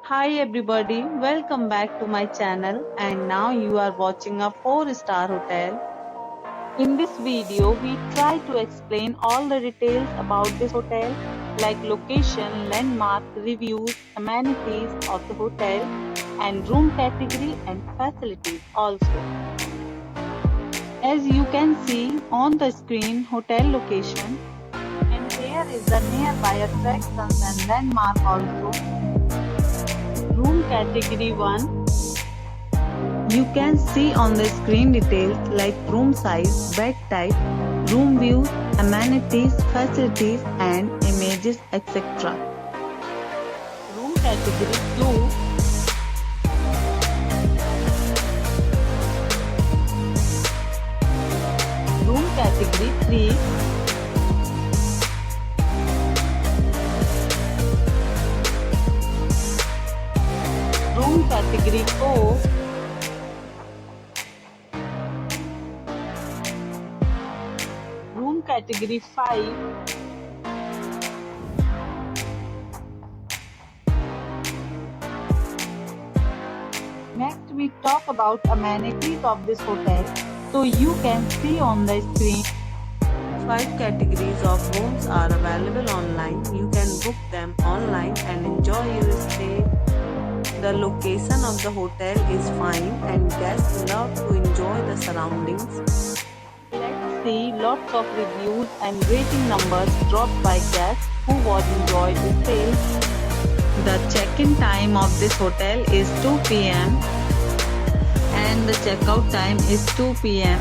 Hi everybody, welcome back to my channel and now you are watching a 4-star hotel. In this video, we try to explain all the details about this hotel like location, landmark, reviews, amenities of the hotel and room category and facilities also. As you can see on the screen, hotel location, and here is the nearby attractions and landmark also. Room category 1. You can see on the screen details like room size, bed type, room views, amenities, facilities and images etc. Room category 2. Room category 3. Room category 4. Room category 5. Next we talk about amenities of this hotel. So you can see on the screen 5 categories of rooms are available online. You can book them online and enjoy your stay. The location of the hotel is fine and guests love to enjoy the surroundings. Let's see lots of reviews and rating numbers dropped by guests who was enjoyed the stay. The check-in time of this hotel is 2 p.m. and the checkout time is 2 p.m.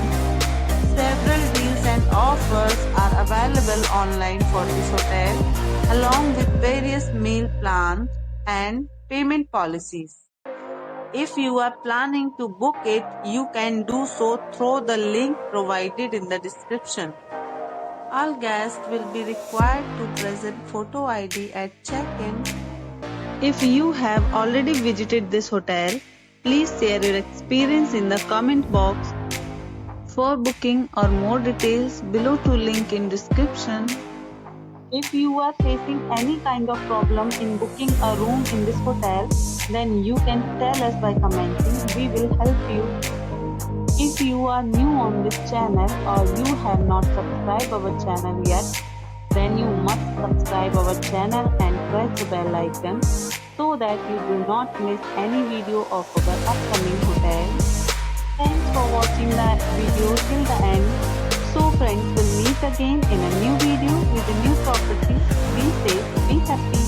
Several deals and offers are available online for this hotel along with various meal plans and payment policies. If you are planning to book it, you can do so through the link provided in the description. All guests will be required to present photo ID at check-in. If you have already visited this hotel, please share your experience in the comment box. For booking or more details, below to link in description. If you are facing any kind of problem in booking a room in this hotel, then you can tell us by commenting. We will help you. If you are new on this channel or you have not subscribed our channel yet, then you must subscribe our channel and press the bell icon so that you do not miss any video of our upcoming hotel. Thanks for watching the video till the end. So friends, will meet again in a new video with a new property. Be safe, be happy.